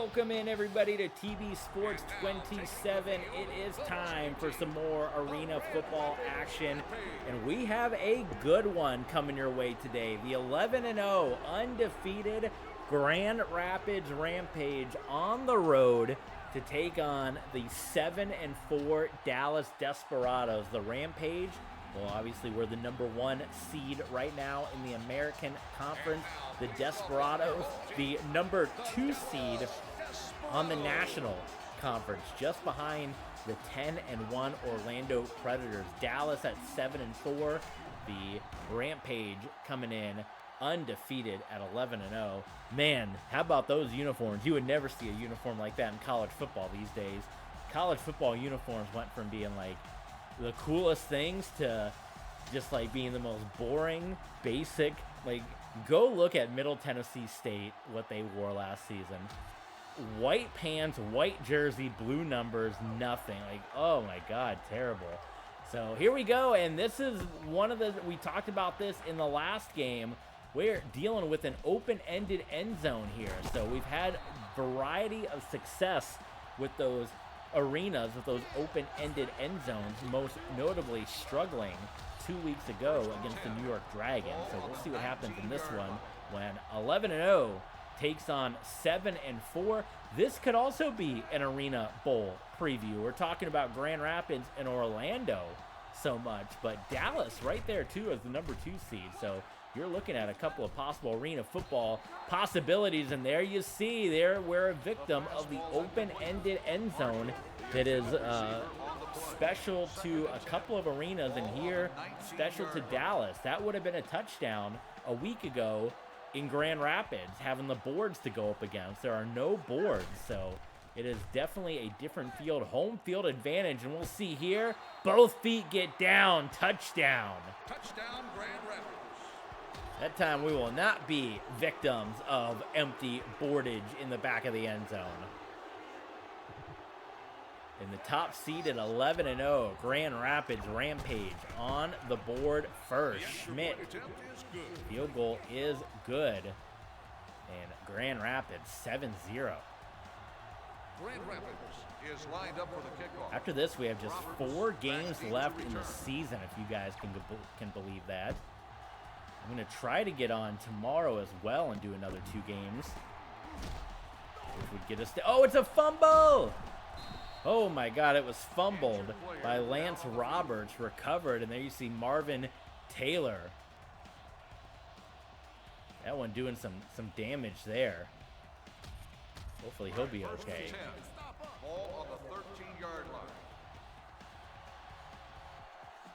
Welcome in, everybody, to TV Sports 27. It is time for some more arena football action, and we have a good one coming your way today. The 11-0 undefeated Grand Rapids Rampage on the road to take on the 7-4 Dallas Desperados. The Rampage, well, obviously we're the #1 seed right now in the American Conference. The Desperados, the #2 seed on the National Conference, just behind the 10-1 Orlando Predators. Dallas at 7-4. The Rampage coming in undefeated at 11-0. Man, how about those uniforms? You would never see a uniform like that in college football these days. College football uniforms went from being like the coolest things to just like being the most boring, basic. Like, go look at Middle Tennessee State, what they wore last season. White pants, white jersey, blue numbers, nothing. Like, oh my God, terrible. So here we go, and this is one of the, we talked about this in the last game. We're dealing with an open-ended end zone here. So we've had variety of success with those arenas, with those open-ended end zones, most notably struggling 2 weeks ago against the New York Dragons. So we'll see what happens in this one when 11-0 takes on 7-4. This could also be an Arena Bowl preview. We're talking about Grand Rapids and Orlando so much, but Dallas right there too as the #2 seed. So you're looking at a couple of possible arena football possibilities, and there you see, we're a victim of the open-ended end zone that is special to a couple of arenas, and here special to Dallas. That would have been a touchdown a week ago in Grand Rapids, having the boards to go up against. There are no boards, so it is definitely a different field, home field advantage, and we'll see here, both feet get down, touchdown. Touchdown, Grand Rapids. That time we will not be victims of empty boardage in the back of the end zone. In the top seed at 11-0, Grand Rapids Rampage on the board first. Schmidt, field goal is good. And Grand Rapids 7-0. Grand Rapids is lined up for the kickoff. After this, we have just 4 games left in the season, if you guys can believe that. I'm going to try to get on tomorrow as well and do another 2 games, which would get us to, oh, it's a fumble! Oh my God, it was fumbled by Lance Roberts, recovered, and there you see Marvin Taylor. That one doing some damage there. Hopefully he'll be okay. Ball on the 13-yard line.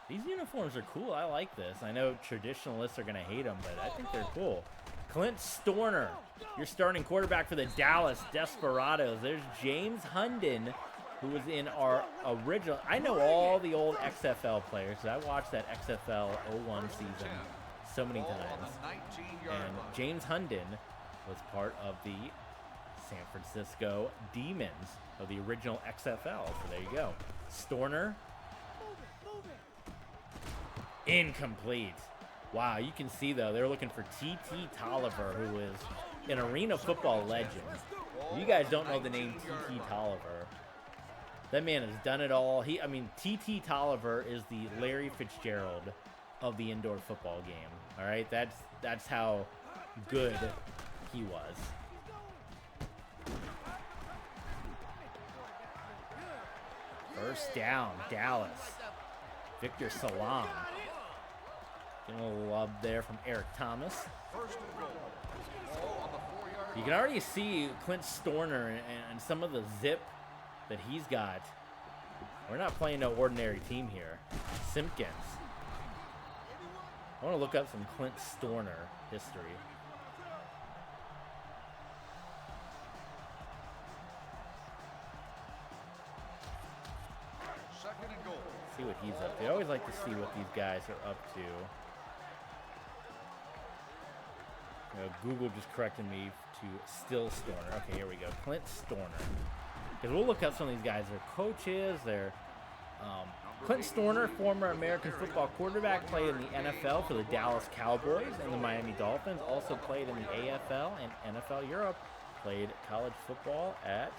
These uniforms are cool. I like this. I know traditionalists are going to hate them, but I think they're cool. Clint Storner, your starting quarterback for the Dallas Desperados. There's James Hunden, who was in our original. I know all the old XFL players. I watched that XFL 01 season so many times. And James Hunden was part of the San Francisco Demons of the original XFL. So there you go. Storner. Incomplete. Wow, you can see, though, they're looking for T.T. Tolliver, who is an arena football legend. You guys don't know the name T.T. Tolliver. That man has done it all. T.T. Tolliver is the Larry Fitzgerald of the indoor football game. All right, that's how good he was. First down, Dallas. Victor Salam. Getting a little love there from Eric Thomas. You can already see Clint Storner and some of the zip that he's got. We're not playing no ordinary team here. Simpkins. I want to look up some Clint Storner history. Second and goal. See what he's up to. I always like to see what these guys are up to. Google just corrected me to still Storner. Okay, here we go. Clint Storner. Because we'll look up some of these guys. Their coaches, their Clint Storner, former American football quarterback, played in the NFL for the Dallas Cowboys and the Miami Dolphins. Also played in the AFL and NFL Europe played college football at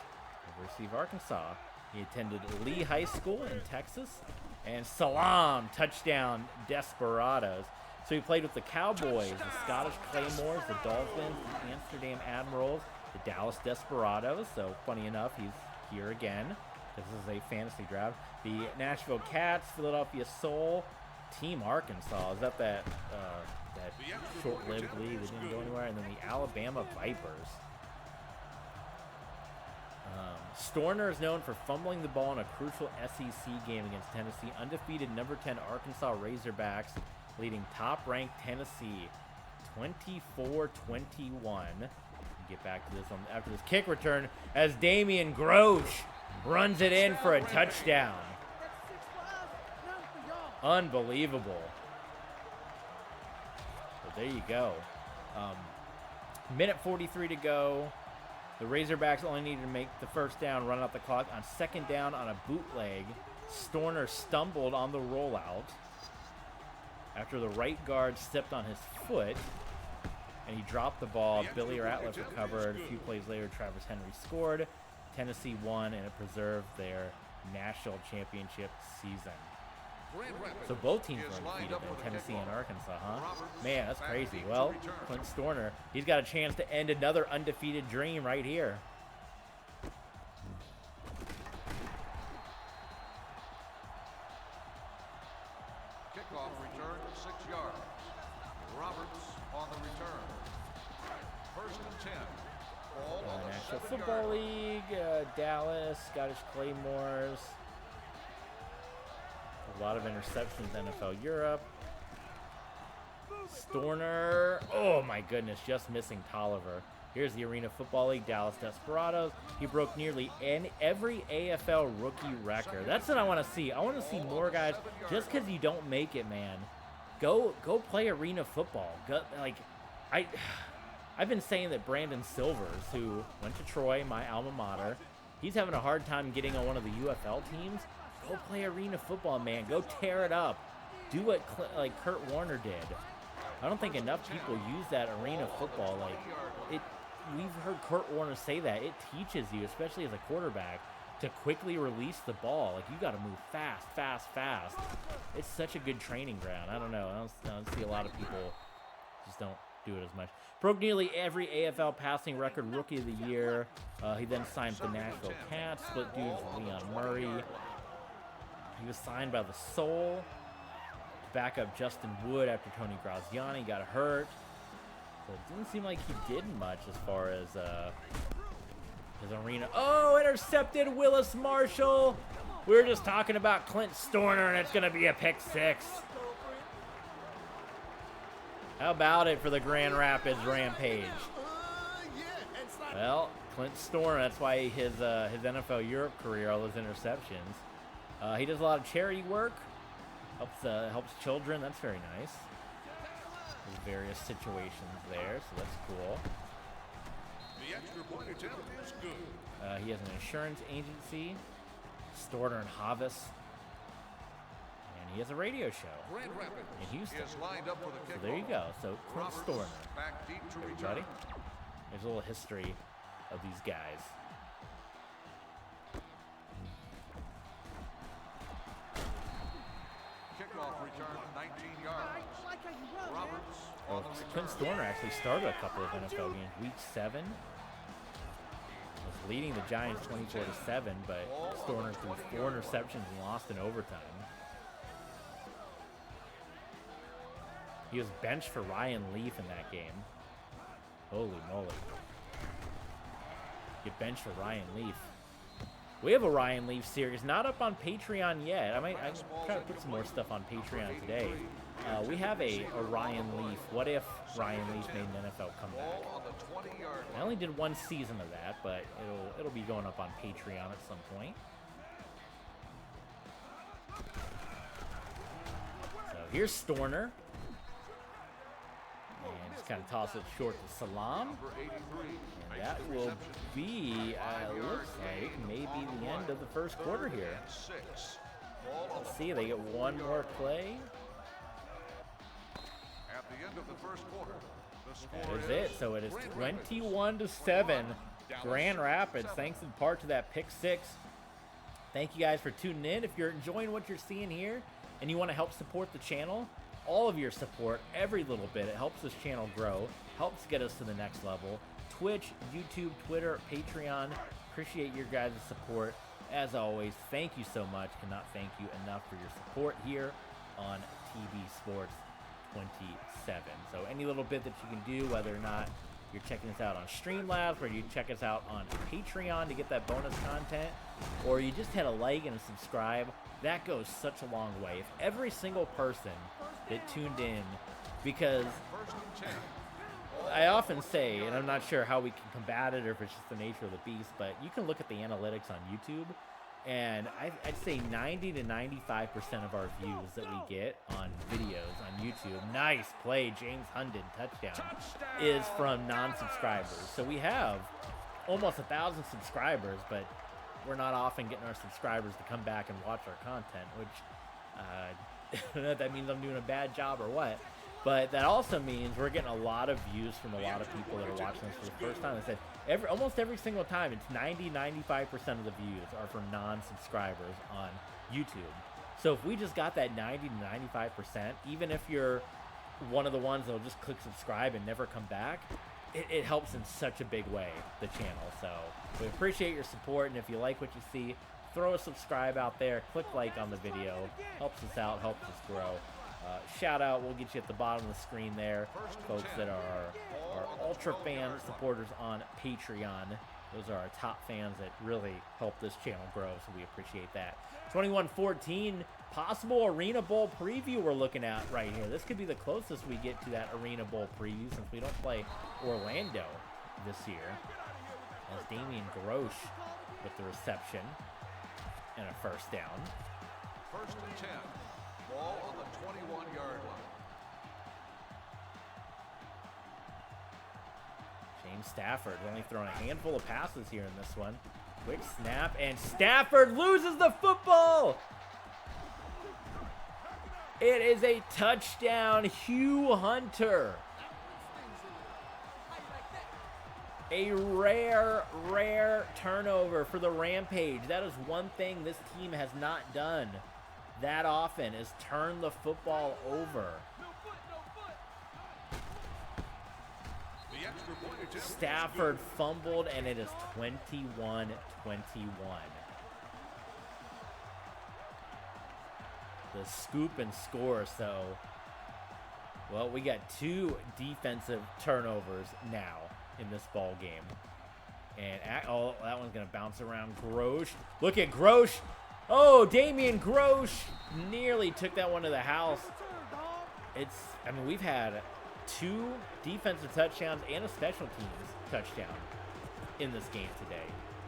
University of Arkansas. He attended Lee High School in Texas. And Salam, touchdown, Desperados. So he played with the Cowboys, the Scottish Claymores, the Dolphins, the Amsterdam Admirals, the Dallas Desperados. So funny enough, he's here again. This is a fantasy draft. The Nashville Cats, Philadelphia Soul, Team Arkansas. Is that that short-lived league that didn't go anywhere? And then the Alabama Vipers. Storner is known for fumbling the ball in a crucial SEC game against Tennessee. Undefeated number 10 Arkansas Razorbacks leading top-ranked Tennessee 24-21. Get back to this one after this kick return as Damian Grosh runs it in for a touchdown. Unbelievable. So there you go. Minute 43 to go. The Razorbacks only needed to make the first down, run out the clock. On second down on a bootleg, Storner stumbled on the rollout after the right guard stepped on his foot, and he dropped the ball. Billy Ratliff recovered. A few plays later, Travis Henry scored. Tennessee won, and it preserved their national championship season. So both teams were undefeated in Tennessee and Arkansas, huh? Man, that's crazy. Well, Clint Storner, he's got a chance to end another undefeated dream right here. Kickoff return, 6 yards. Roberts on the return. First and 10. Ball on the National Football League, Dallas, Scottish Claymores. A lot of interceptions, NFL Europe. Storner, oh my goodness, just missing Tolliver. Here's the Arena Football League, Dallas Desperados. He broke nearly every AFL rookie record. That's what I want to see. I want to see more guys. Just because you don't make it, man, go play Arena football. I've been saying that Brandon Silvers, who went to Troy, my alma mater, he's having a hard time getting on one of the UFL teams. Go play Arena football, man. Go tear it up. Do what Kurt Warner did. I don't think enough people use that Arena football. We've heard Kurt Warner say that. It teaches you, especially as a quarterback, to quickly release the ball. You got to move fast, fast, fast. It's such a good training ground. I don't know. I don't see a lot of people just don't do it as much. Broke nearly every AFL passing record, Rookie of the Year. He then signed with the Nashville Cats, split dudes with Leon Murray. He was signed by the Soul to back up Justin Wood after Tony Graziani got hurt. So it didn't seem like he did much as far as his Arena. Oh, intercepted Willis Marshall. We were just talking about Clint Storner, and it's going to be a pick six. How about it for the Grand Rapids Rampage? Well, Clint Storner, that's why his NFL Europe career, all those interceptions. He does a lot of charity work, helps children. That's very nice. There's various situations there, so that's cool. The extra point attempt is good. He has an insurance agency, Storner and Havis, and he has a radio show in Houston. So there you go. So Clint Storner, everybody. There's a little history of these guys. Kickoff return, 19 yards. Roberts. Well, Clint Storner actually started a couple of NFL games. Week 7 was leading the Giants 24-7, but Storner threw 4 interceptions and lost in overtime. He was benched for Ryan Leaf in that game. Holy moly. Get benched for Ryan Leaf. We have a Ryan Leaf series, not up on Patreon yet. I can try to put some more stuff on Patreon today. We have a Ryan Leaf. What if Ryan Leaf made an NFL comeback? I only did 1 season of that, but it'll be going up on Patreon at some point. So here's Storner. And just kind of toss it short to Salam. And that will be, looks like, maybe the end of the first quarter here. Let's see, they get one more play. At the end of the first quarter, the That score is it. So it is 21-7. Grand Rapids, thanks in part to that pick 6. Thank you guys for tuning in. If you're enjoying what you're seeing here and you want to help support the channel, all of your support, every little bit, it helps this channel grow, helps get us to the next level. Twitch, YouTube, Twitter, Patreon, appreciate your guys' support. As always, thank you so much. Cannot thank you enough for your support here on TV Sports 27. So any little bit that you can do, whether or not you're checking us out on Streamlabs, or you check us out on Patreon to get that bonus content, or you just hit a like and a subscribe, that goes such a long way. If every single person that tuned in, because I often say, and I'm not sure how we can combat it or if it's just the nature of the beast, but you can look at the analytics on YouTube, and I'd say 90 to 95% of our views that we get on videos on YouTube, nice play, James Hunden, touchdown, is from non-subscribers. So we have almost 1,000 subscribers, but we're not often getting our subscribers to come back and watch our content, which I don't know if that means I'm doing a bad job or what. But that also means we're getting a lot of views from a lot of people that are watching this for the first time. I said almost every single time, it's 90-95% of the views are from non-subscribers on YouTube. So if we just got that 90 to 95%, even if you're one of the ones that'll just click subscribe and never come back, it helps in such a big way, the channel. So we appreciate your support, and if you like what you see, throw a subscribe out there, click like on the video, helps us out, helps us grow. Shout out, we'll get you at the bottom of the screen there, folks that are our ultra fan supporters on Patreon. Those are our top fans that really help this channel grow, so we appreciate that. 21-14, possible Arena Bowl preview we're looking at right here. This could be the closest we get to that Arena Bowl preview since we don't play Orlando this year. As Damian Grosh with the reception and a first down. 1st and 10. Ball on the 21-yard line. James Stafford only throwing a handful of passes here in this one. Quick snap, and Stafford loses the football. It is a touchdown, Hugh Hunter. A rare turnover for the Rampage. That is one thing this team has not done that often, is turn the football over. Stafford fumbled, and it is 21-21. The scoop and score. So, well, we got 2 defensive turnovers now in this ball game. And oh, that one's gonna bounce around. Grosh, look at Grosh. Oh, Damian Grosh nearly took that one to the house. I mean, we've had 2 defensive touchdowns and a special teams touchdown in this game today.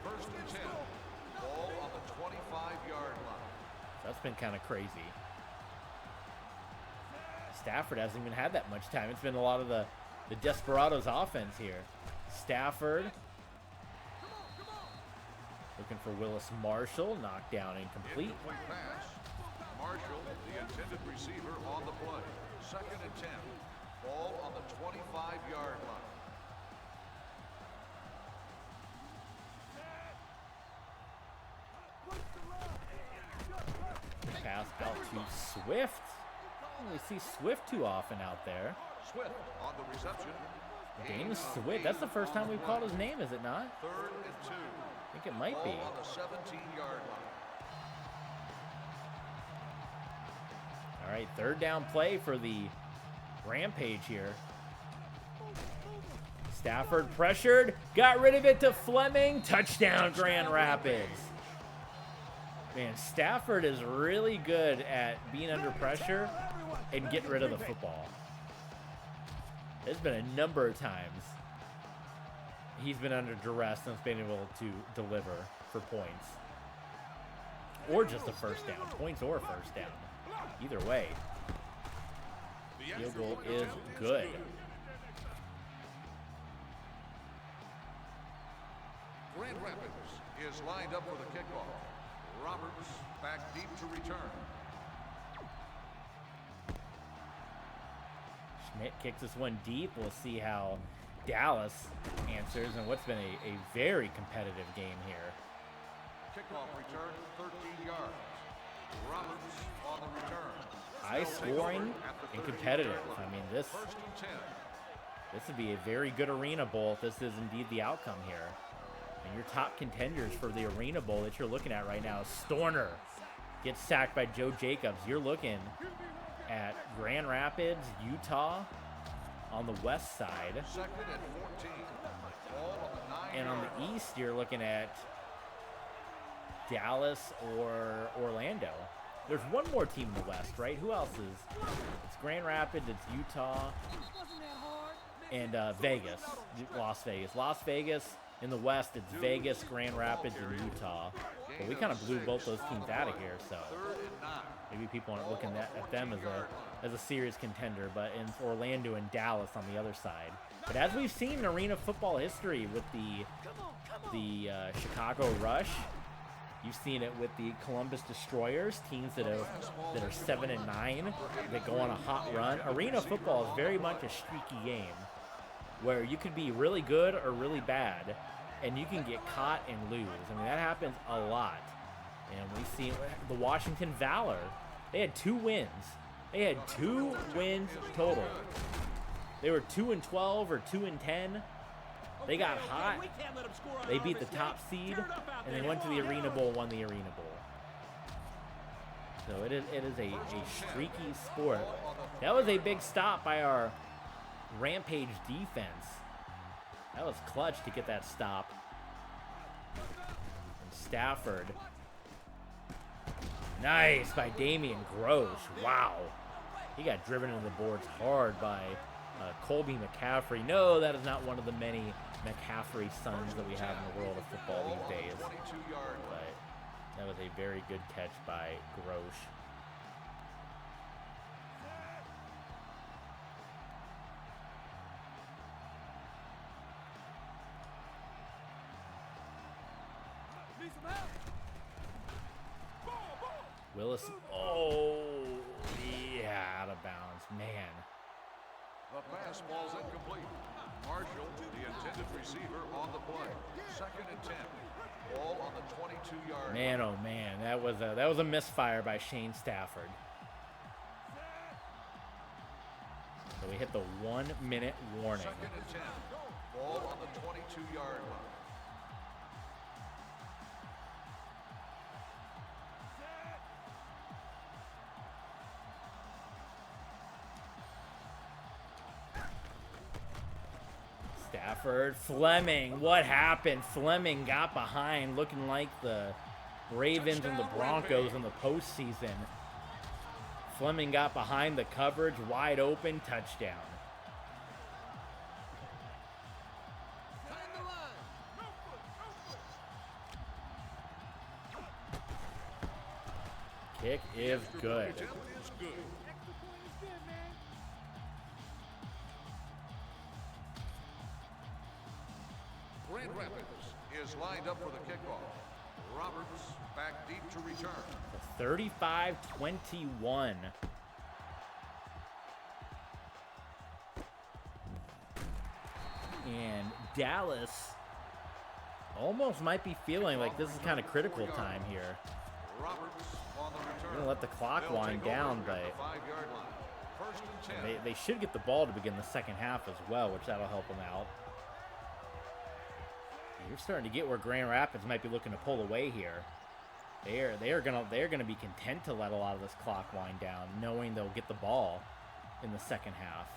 1st and 10. Ball on the 25-yard line. That's been kind of crazy. Stafford hasn't even had that much time. It's been a lot of the Desperados offense here. Stafford looking for Willis Marshall. Knockdown incomplete. Incomplete pass. Marshall, the intended receiver, on the play. 2nd and 10. Ball on the 25-yard line. Pass out to Swift. We see Swift too often out there. Swift on the reception. James Swift. That's the first time we've called his name, is it not? 3rd and 2. I think it might be. Ball on the 17-yard line. All right, 3rd down play for the Rampage here. Stafford pressured, got rid of it to Fleming. Touchdown, Grand Rapids. Man, Stafford is really good at being under pressure and getting rid of the football. There's been a number of times he's been under duress and has been able to deliver for points. Or just a first down. Points or first down. Either way. Field goal is good. Grand Rapids is lined up for the kickoff. Roberts back deep to return. Schmidt kicks this one deep. We'll see how Dallas answers in what's been a very competitive game here. Kickoff return, 13 yards. Roberts on the return. High scoring and competitive. I mean, this First and 10. would be a very good Arena Bowl if this is indeed the outcome here. And your top contenders for the Arena Bowl that you're looking at right now, Storner gets sacked by Joe Jacobs. You're looking at Grand Rapids, Utah on the west side. Second and 14. Ball on the 9 And on the east, you're looking at Dallas or Orlando. There's one more team in the west, right? Who else is? It's Grand Rapids, it's Utah, and Vegas, Las Vegas. Las Vegas in the west, it's Vegas, Grand Rapids, and Utah. But we kind of blew both those teams out of here, so maybe people aren't looking at them as a serious contender. But in Orlando and Dallas on the other side. But as we've seen in Arena football history with the Chicago Rush, you've seen it with the Columbus Destroyers, teams that are 7-9, that go on a hot run. Arena football is very much a streaky game, where you could be really good or really bad, and you can get caught and lose. I mean, that happens a lot. And we've seen the Washington Valor. They had 2 wins. They had 2 wins total. They were 2-12 or 2-10. They got hot. They beat the top seed, and they went to the Arena Bowl, won the Arena Bowl. So it is a streaky sport. That was a big stop by our Rampage defense. That was clutch to get that stop. And Stafford. Nice by Damian Grosh. Wow. He got driven into the boards hard by Colby McCaffrey. No, that is not one of the many McCaffrey sons that we have in the world of football these days. But that was a very good catch by Grosh. Willis. Oh, yeah, out of bounds. Man. The pass ball's incomplete. Marshall, the intended receiver, on the play. Second and 10. Ball on the 22-yard line. Man, oh man, that was a misfire by Shane Stafford. So we hit the 1-minute warning. Second and 10. Ball on the 22-yard line. Stafford, Fleming, what happened? Fleming got behind, looking like the Ravens and the Broncos in the postseason. Fleming got behind the coverage, wide open, touchdown. Kick is good. Grand Rapids is lined up for the kickoff. Roberts back deep to return. 35-21. And Dallas almost might be feeling like this is kind of critical time here. Roberts on the return. We're gonna let the clock wind down, but 5-yard line. First and 10. they should get the ball to begin the second half as well, which that'll help them out. You're starting to get where Grand Rapids might be looking to pull away here. They're gonna be content to let a lot of this clock wind down, knowing they'll get the ball in the second half.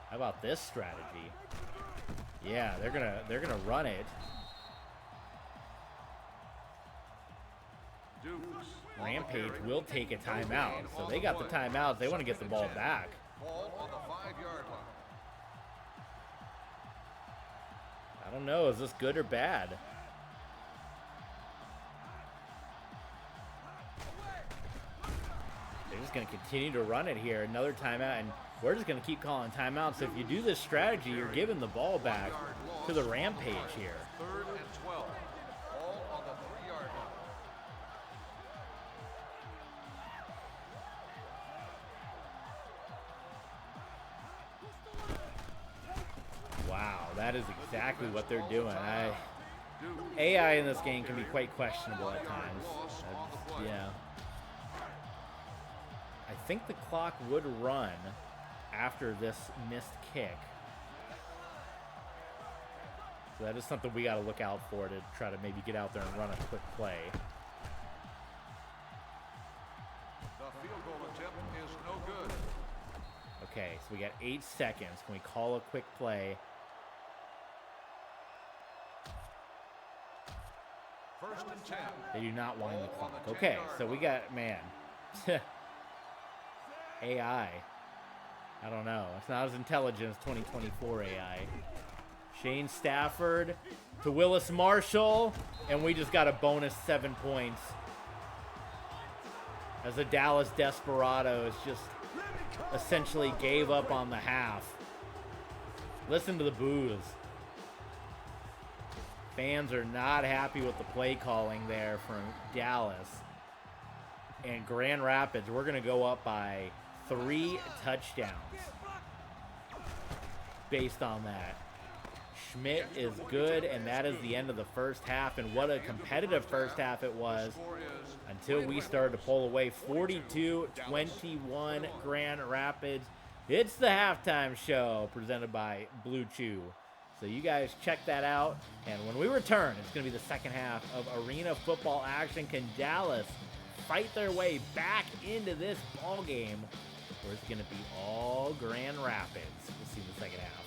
How about this strategy? Yeah, they're gonna run it. Rampage will take a timeout, so they got the timeout. They want to get the ball back. Ball on the 5-yard line. I don't know. Is this good or bad? They're just going to continue to run it here. Another timeout, and we're just going to keep calling timeouts. So if you do this strategy, you're giving the ball back to the Rampage here. Third and 12. Ball on the 3-yard line. that is exactly what they're doing. AI in this game can be quite questionable at times. Yeah. I think the clock would run after this missed kick. So that is something we got to look out for to try to maybe get out there and run a quick play. The field goal attempt is no good. Okay, so we got 8 seconds. Can we call a quick play? First and 10. They do not wind the clock. Okay, so we got, man, AI. I don't know. It's not as intelligent as 2024 AI. Shane Stafford to Willis Marshall, and we just got a bonus 7 points. As the Dallas Desperados just essentially gave up on the half. Listen to the boos. Fans are not happy with the play calling there from Dallas. And Grand Rapids, we're going to go up by 3 touchdowns based on that. Schmidt is good, and that is the end of the first half. And what a competitive first half it was until we started to pull away. 42-21 Grand Rapids. It's the halftime show presented by Blue Chew. So you guys check that out. And when we return, it's going to be the second half of arena football action. Can Dallas fight their way back into this ball game, or it's going to be all Grand Rapids? We'll see in the second half.